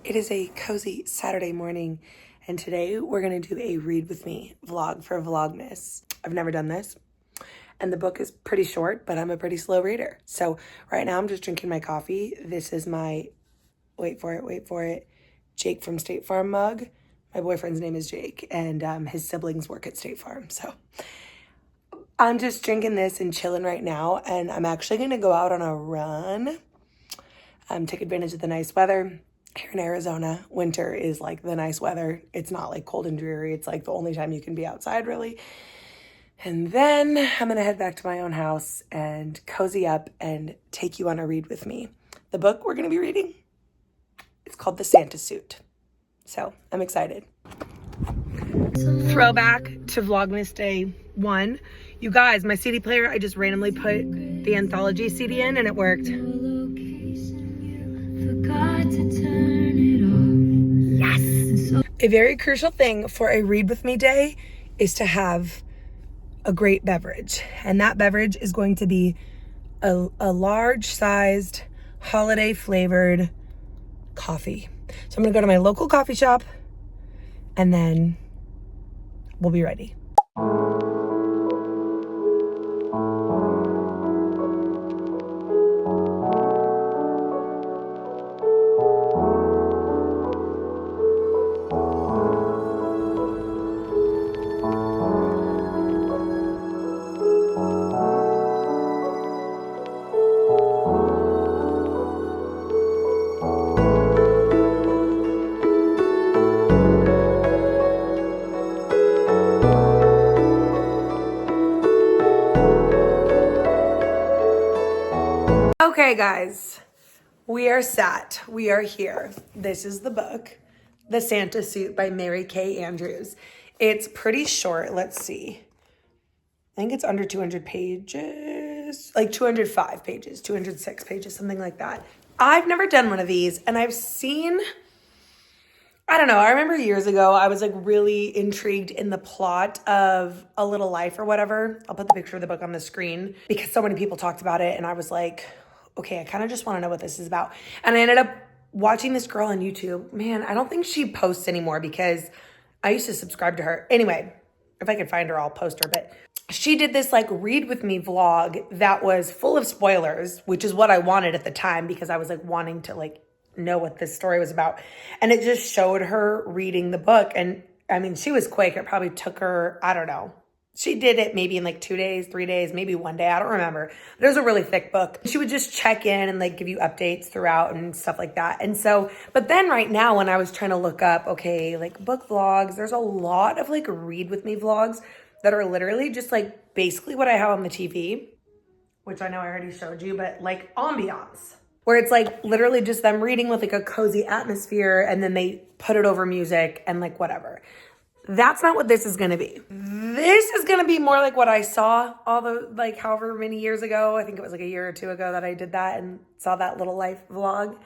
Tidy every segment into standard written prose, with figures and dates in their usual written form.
It is a cozy Saturday morning, and today we're going to do a read with me vlog for Vlogmas. I've never done this, and the book is pretty short, but I'm a pretty slow reader. So right now I'm just drinking my coffee. This is my, wait for it, Jake from State Farm mug. My boyfriend's name is Jake, and his siblings work at State Farm. So I'm just drinking this and chilling right now, and I'm actually going to go out on a run, take advantage of the nice weather. Here in Arizona, winter is like the nice weather. It's not like cold and dreary. It's like the only time you can be outside, really. And then I'm gonna head back to my own house and cozy up and take you on a read with me. The book we're gonna be reading, it's called The Santa Suit. So I'm excited. Throwback to Vlogmas Day 1. You guys, my CD player, I just randomly put the anthology CD in and it worked. Yes! A very crucial thing for a read with me day is to have a great beverage. And that beverage is going to be a large sized holiday flavored coffee. So I'm gonna go to my local coffee shop and then we'll be ready. Okay, guys, we are sat. We are here. This is the book, The Santa Suit by Mary Kay Andrews. It's pretty short. Let's see. I think it's under 200 pages, like 205 pages, 206 pages, something like that. I've never done one of these, and I've seen, I don't know, I remember years ago, I was like really intrigued in the plot of A Little Life or whatever. I'll put the picture of the book on the screen because so many people talked about it, and I was like, okay, I kind of just want to know what this is about. And I ended up watching this girl on YouTube. Man, I don't think she posts anymore because I used to subscribe to her. Anyway, if I could find her, I'll post her. But she did this like read with me vlog that was full of spoilers, which is what I wanted at the time because I was like wanting to like know what this story was about. And it just showed her reading the book. And I mean, she was quick. It probably took her, I don't know. She did it maybe in like 2 days, 3 days, maybe one day. I don't remember. But it was a really thick book. She would just check in and like give you updates throughout and stuff like that. And so, but then right now when I was trying to look up, okay, like book vlogs, there's a lot of like read with me vlogs that are literally just like basically what I have on the TV, which I know I already showed you, but like ambiance, where it's like literally just them reading with like a cozy atmosphere and then they put it over music and like whatever. That's not what this is going to be. This is going to be more like what I saw all the, like however many years ago. I think it was like a year or two ago that I did that and saw that Little Life vlog.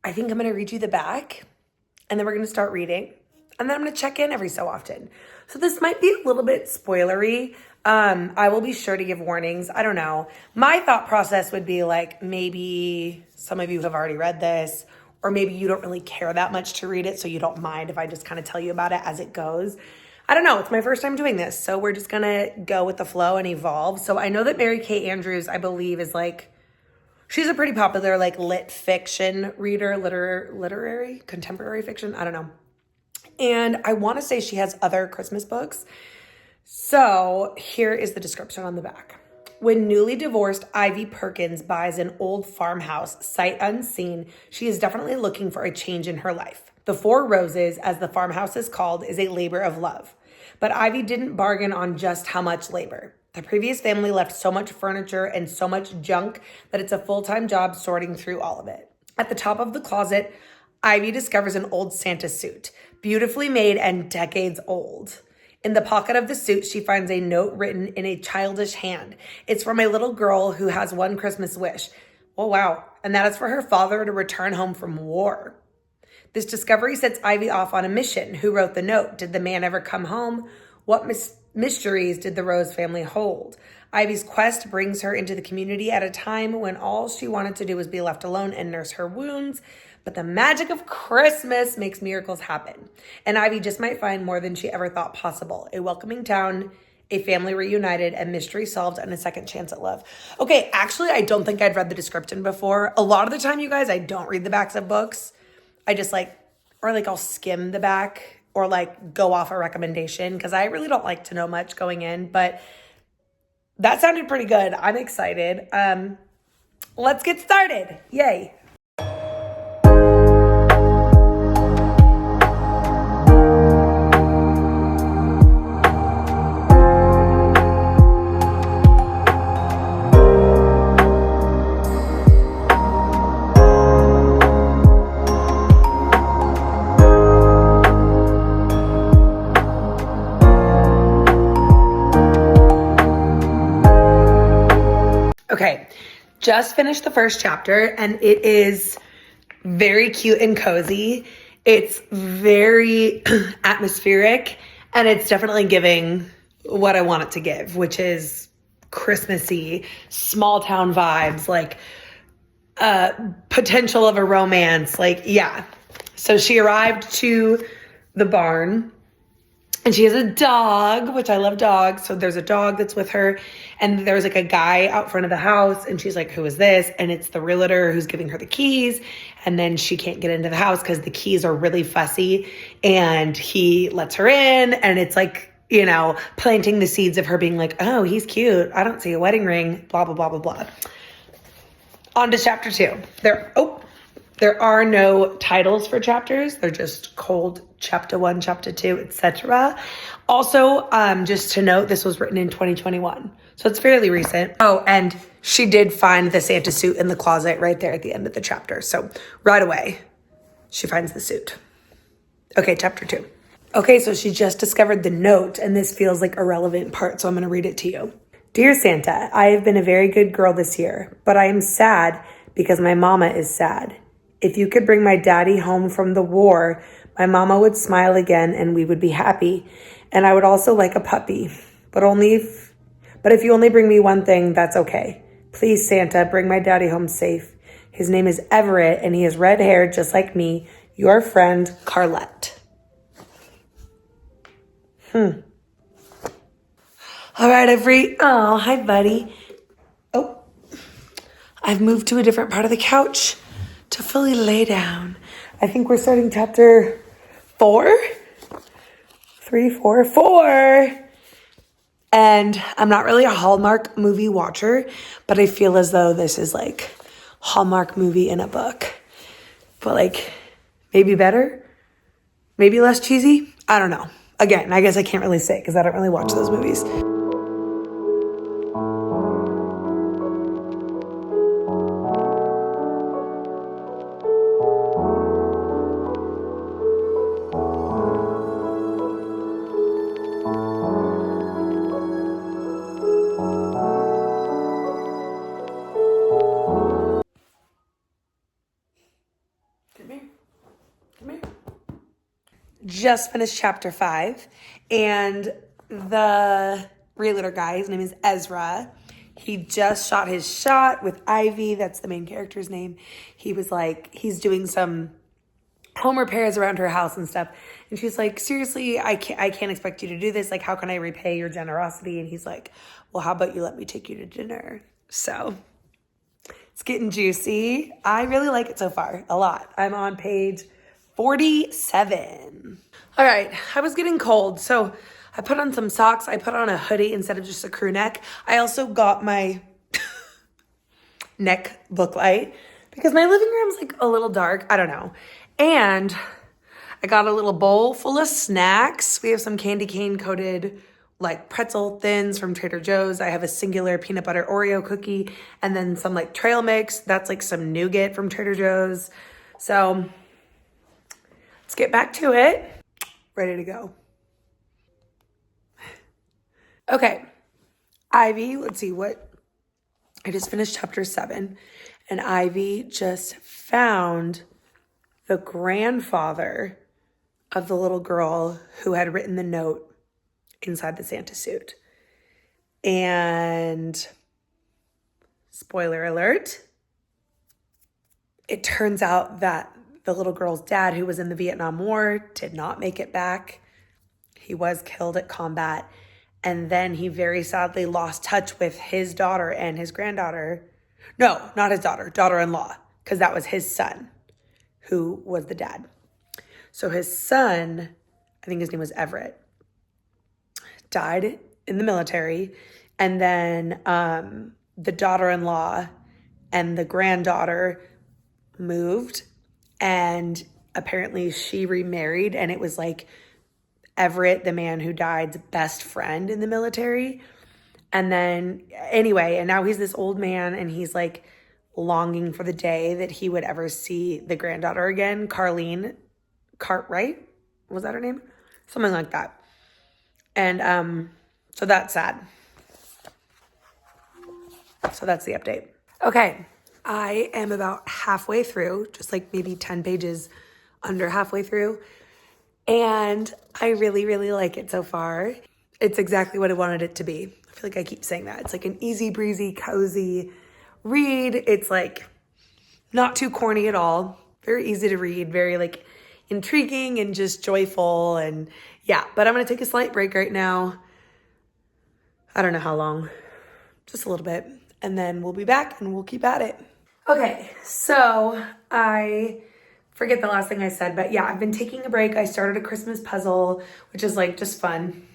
I think I'm going to read you the back and then we're going to start reading. And then I'm going to check in every so often. So this might be a little bit spoilery. I will be sure to give warnings. I don't know. My thought process would be like, maybe some of you have already read this, or maybe you don't really care that much to read it, so you don't mind if I just kind of tell you about it as it goes. I don't know. It's my first time doing this, so we're just going to go with the flow and evolve. So I know that Mary Kay Andrews, I believe, is like, she's a pretty popular like lit fiction reader, literary, contemporary fiction. I don't know. And I want to say she has other Christmas books. So here is the description on the back. When newly divorced Ivy Perkins buys an old farmhouse, sight unseen, she is definitely looking for a change in her life. The Four Roses, as the farmhouse is called, is a labor of love. But Ivy didn't bargain on just how much labor. The previous family left so much furniture and so much junk that it's a full-time job sorting through all of it. At the top of the closet, Ivy discovers an old Santa suit, beautifully made and decades old. In the pocket of the suit, she finds a note written in a childish hand. It's from a little girl who has one Christmas wish. Oh, wow. And that is for her father to return home from war. This discovery sets Ivy off on a mission. Who wrote the note? Did the man ever come home? What mysteries did the Rose family hold? Ivy's quest brings her into the community at a time when all she wanted to do was be left alone and nurse her wounds. But the magic of Christmas makes miracles happen. And Ivy just might find more than she ever thought possible. A welcoming town, a family reunited, and mystery solved, and a second chance at love. Okay, actually, I don't think I'd read the description before. A lot of the time, you guys, I don't read the backs of books. I just I'll skim the back or go off a recommendation because I really don't like to know much going in. But that sounded pretty good. I'm excited. Let's get started. Yay. Okay, just finished the first chapter and it is very cute and cozy. It's very atmospheric and it's definitely giving what I want it to give, which is Christmassy, small town vibes, potential of a romance. Yeah. So she arrived to the barn. And she has a dog, which I love dogs. So there's a dog that's with her. And there's a guy out front of the house. And she's like, who is this? And it's the realtor who's giving her the keys. And then she can't get into the house because the keys are really fussy. And he lets her in. And it's planting the seeds of her being like, oh, he's cute. I don't see a wedding ring. Blah, blah, blah, blah, blah. On to chapter 2. There are no titles for chapters. They're just called chapter 1, chapter 2, etc. Also, just to note, this was written in 2021. So it's fairly recent. Oh, and she did find the Santa suit in the closet right there at the end of the chapter. So right away, she finds the suit. Okay, chapter 2. Okay, so she just discovered the note, and this feels like a relevant part, so I'm going to read it to you. Dear Santa, I have been a very good girl this year, but I am sad because my mama is sad. If you could bring my daddy home from the war, my mama would smile again and we would be happy. And I would also like a puppy, but if you only bring me one thing, that's okay. Please, Santa, bring my daddy home safe. His name is Everett and he has red hair just like me, your friend, Carlette. All right, oh, hi, buddy. Oh, I've moved to a different part of the couch to fully lay down. I think we're starting chapter 4. 3, 4, 4. And I'm not really a Hallmark movie watcher, but I feel as though this is Hallmark movie in a book. But maybe better? Maybe less cheesy? I don't know. Again, I guess I can't really say because I don't really watch those movies. Just finished chapter 5, and the realtor guy, his name is Ezra. He just shot his shot with Ivy. That's the main character's name. He was he's doing some home repairs around her house and stuff. And she's like, seriously, I can't expect you to do this. How can I repay your generosity? And he's like, well, how about you let me take you to dinner? So it's getting juicy. I really like it so far, a lot. I'm on page 47. All right, I was getting cold, so I put on some socks. I put on a hoodie instead of just a crew neck. I also got my neck book light because my living room's a little dark. I don't know. And I got a little bowl full of snacks. We have some candy cane coated pretzel thins from Trader Joe's. I have a singular peanut butter Oreo cookie and then some trail mix. That's some nougat from Trader Joe's. So let's get back to it. Ready to go. Okay. Ivy, let's see I just finished chapter 7 and Ivy just found the grandfather of the little girl who had written the note inside the Santa suit. And spoiler alert, it turns out that the little girl's dad, who was in the Vietnam War, did not make it back. He was killed at combat. And then he very sadly lost touch with his daughter and his granddaughter. No, not his daughter, daughter-in-law, because that was his son, who was the dad. So his son, I think his name was Everett, died in the military. And then the daughter-in-law and the granddaughter moved, and apparently she remarried, and it was like Everett, the man who died's best friend in the military. And then anyway, and now he's this old man, and he's like longing for the day that he would ever see the granddaughter again, Carlene Cartwright, was that her name? Something like that. And so that's sad. So that's the update. Okay, I am about halfway through, just like maybe 10 pages under halfway through. And I really, really like it so far. It's exactly what I wanted it to be. I feel like I keep saying that. It's like an easy breezy, cozy read. It's like not too corny at all. Very easy to read, very like intriguing and just joyful. And yeah, but I'm going to take a slight break right now. I don't know how long, just a little bit. And then we'll be back and we'll keep at it. Okay, so I forget the last thing I said, but yeah, I've been taking a break. I started a Christmas puzzle, which is like just fun.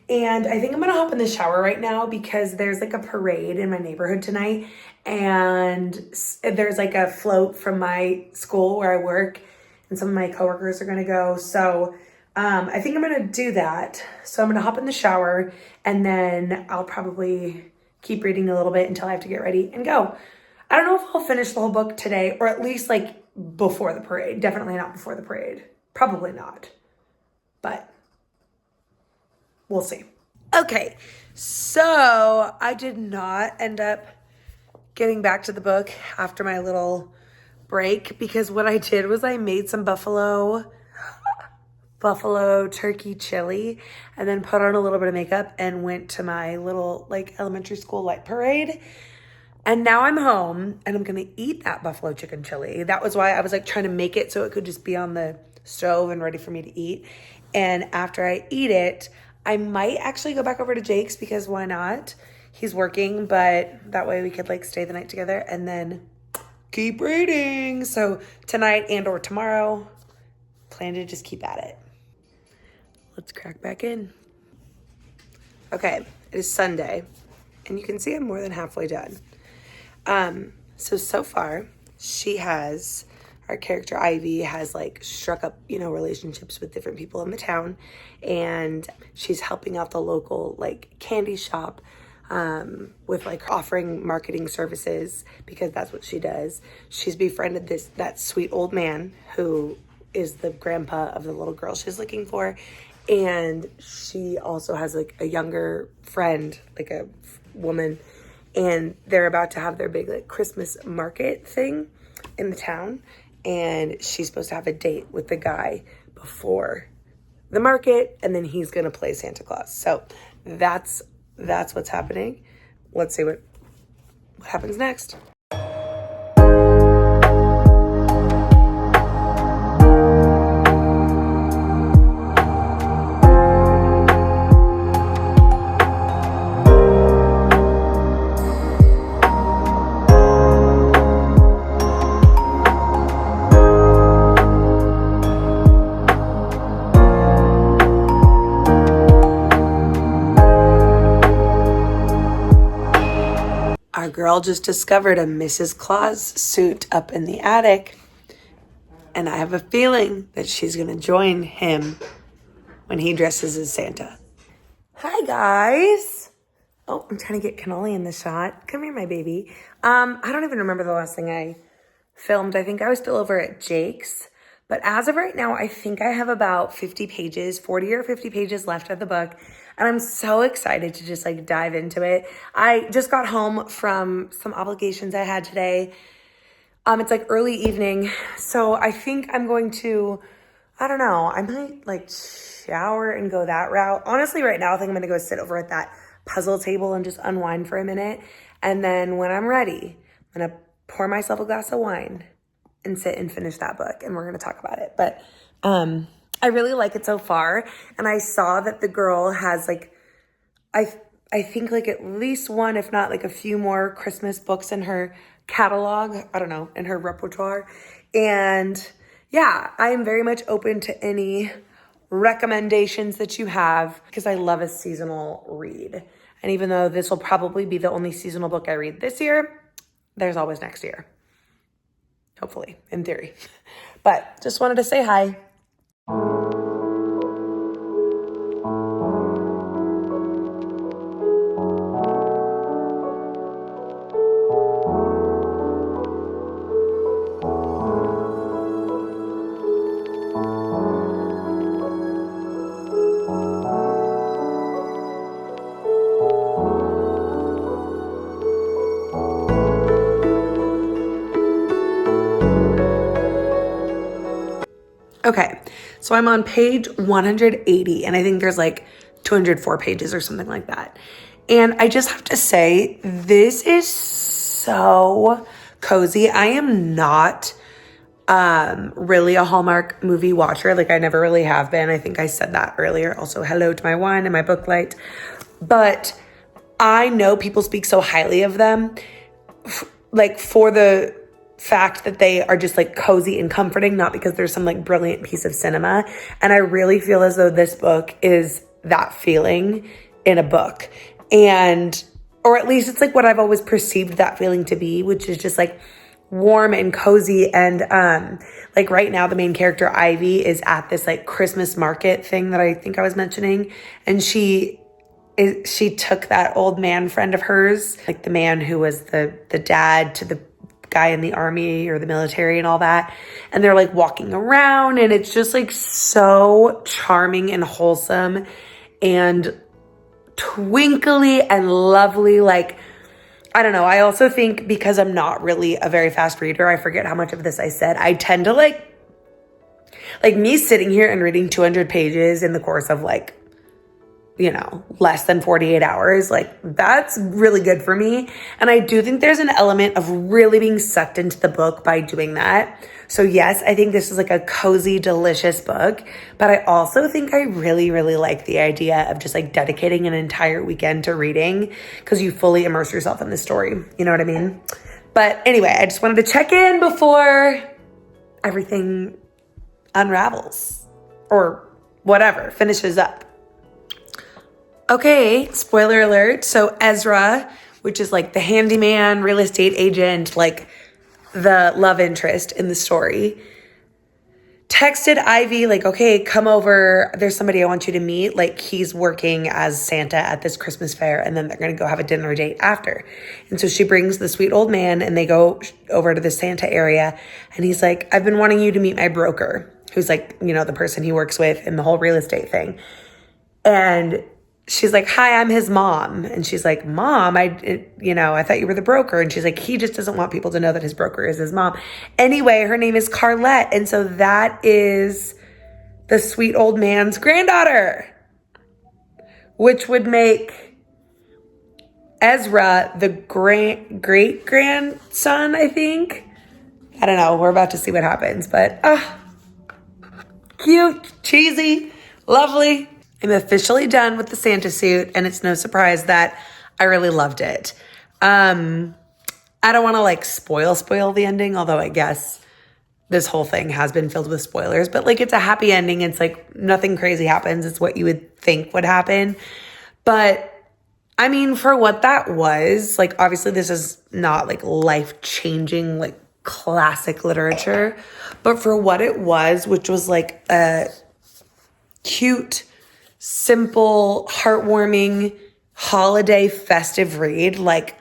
And I think I'm gonna hop in the shower right now because there's like a parade in my neighborhood tonight. And there's like a float from my school where I work, and some of my coworkers are gonna go. So I think I'm gonna do that. So I'm gonna hop in the shower, and then I'll probably keep reading a little bit until I have to get ready and go. I don't know if I'll finish the whole book today, or at least like before the parade. Definitely not before the parade. Probably not. But we'll see. Okay, so I did not end up getting back to the book after my little break, because what I did was I made some buffalo turkey chili, and then put on a little bit of makeup and went to my little like elementary school light parade. And now I'm home and I'm gonna eat that buffalo chicken chili. That was why I was like trying to make it so it could just be on the stove and ready for me to eat. And after I eat it, I might actually go back over to Jake's, because why not? He's working, but that way we could like stay the night together and then keep reading. So tonight and or tomorrow, plan to just keep at it. Let's crack back in. Okay, it is Sunday, and you can see I'm more than halfway done. So far, our character Ivy has like struck up, relationships with different people in the town, and she's helping out the local like candy shop with like offering marketing services, because that's what she does. She's befriended that sweet old man who is the grandpa of the little girl she's looking for. And she also has like a younger friend, like a woman, and they're about to have their big like Christmas market thing in the town. And she's supposed to have a date with the guy before the market, and then he's gonna play Santa Claus. So that's what's happening. Let's see what happens next. Our girl just discovered a Mrs. Claus suit up in the attic, and I have a feeling that she's going to join him when he dresses as Santa. Hi, guys. Oh, I'm trying to get Cannoli in the shot. Come here, my baby. I don't even remember the last thing I filmed. I think I was still over at Jake's. But as of right now, I think I have about 40 or 50 pages left of the book. And I'm so excited to just like dive into it. I just got home from some obligations I had today. It's like early evening. So I think I'm going to, I don't know, I might like shower and go that route. Honestly, right now, I think I'm going to go sit over at that puzzle table and just unwind for a minute. And then when I'm ready, I'm going to pour myself a glass of wine and sit and finish that book, and we're going to talk about it. But I really like it so far, and I saw that the girl has like, I think like at least one, if not like a few more Christmas books in her catalog, I don't know, in her repertoire. And yeah, I am very much open to any recommendations that you have because I love a seasonal read. And even though this will probably be the only seasonal book I read this year, there's always next year. Hopefully, in theory. But just wanted to say hi. Okay, so I'm on page 180, and I think there's like 204 pages or something like that. And I just have to say, this is so cozy. I am not really a Hallmark movie watcher. Like, I never really have been. I think I said that earlier. Also, hello to my wine and my book light. But I know people speak so highly of them, like for the fact that they are just like cozy and comforting, not because there's some like brilliant piece of cinema. And I really feel as though this book is that feeling in a book. And, or at least it's like what I've always perceived that feeling to be, which is just like warm and cozy. And like right now, the main character, Ivy, is at this like Christmas market thing that I think I was mentioning. And she took that old man friend of hers, like the man who was the dad to the guy in the army or the military and all that. And they're like walking around, and it's just like so charming and wholesome and twinkly and lovely. Like, I don't know. I also think because I'm not really a very fast reader, I forget how much of this I said. I tend to like me sitting here and reading 200 pages in the course of like, you know, less than 48 hours. Like, that's really good for me. And I do think there's an element of really being sucked into the book by doing that. So yes, I think this is like a cozy, delicious book, but I also think I really, really like the idea of just like dedicating an entire weekend to reading because you fully immerse yourself in the story. You know what I mean? But anyway, I just wanted to check in before everything unravels or whatever, finishes up. Okay, spoiler alert. So Ezra, which is like the handyman, real estate agent, like the love interest in the story, texted Ivy like, okay, come over. There's somebody I want you to meet. Like, he's working as Santa at this Christmas fair, and then they're going to go have a dinner date after. And so she brings the sweet old man, and they go over to the Santa area. And he's like, I've been wanting you to meet my broker, who's like, you know, the person he works with in the whole real estate thing. And she's like, hi, I'm his mom. And she's like, Mom, I thought you were the broker. And she's like, he just doesn't want people to know that his broker is his mom. Anyway, her name is Carlette. And so that is the sweet old man's granddaughter, which would make Ezra the great grandson, I think. I don't know. We're about to see what happens, but cute, cheesy, lovely. I'm officially done with the Santa suit, and it's no surprise that I really loved it. I don't want to like spoil the ending, although I guess this whole thing has been filled with spoilers, but like it's a happy ending. It's like nothing crazy happens. It's what you would think would happen. But I mean, for what that was, like obviously this is not like life-changing, like classic literature, but for what it was, which was like a cute, simple, heartwarming, holiday, festive read, like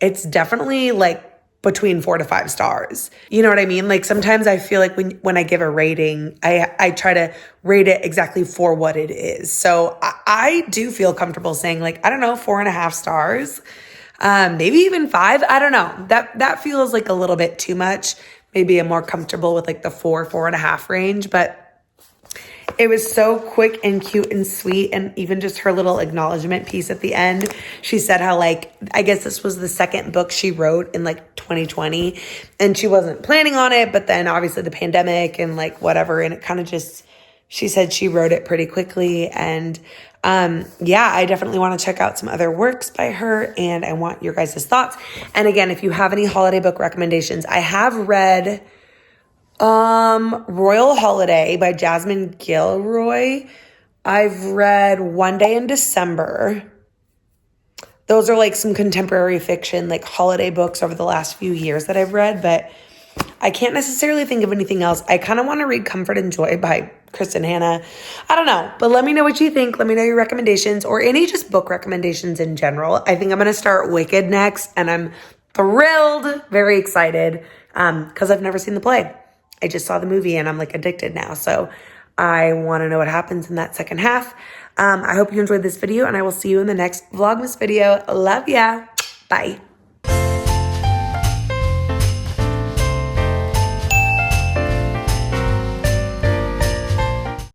it's definitely like between 4 to 5 stars. You know what I mean? Like sometimes I feel like when I give a rating, I try to rate it exactly for what it is. So I do feel comfortable saying like, I don't know, 4.5 stars, maybe even 5. I don't know. That feels like a little bit too much. Maybe I'm more comfortable with like the 4.5 range, but It was so quick and cute and sweet, and even just her little acknowledgement piece at the end. She said how, like, I guess this was the second book she wrote in like 2020, and she wasn't planning on it, but then obviously the pandemic and like whatever, and it kind of just, she said she wrote it pretty quickly. And yeah, I definitely want to check out some other works by her, and I want your guys' thoughts. And again, if you have any holiday book recommendations, I have read Royal Holiday by Jasmine Gilroy. I've read One Day in December. Those are like some contemporary fiction, like holiday books over the last few years that I've read, but I can't necessarily think of anything else. I kind of want to read Comfort and Joy by Kristen Hanna. I don't know, but let me know what you think. Let me know your recommendations or any just book recommendations in general. I think I'm going to start Wicked next, and I'm thrilled, very excited, because I've never seen the play. I just saw the movie and I'm like addicted now. So I want to know what happens in that second half. I hope you enjoyed this video, and I will see you in the next Vlogmas video. Love ya. Bye.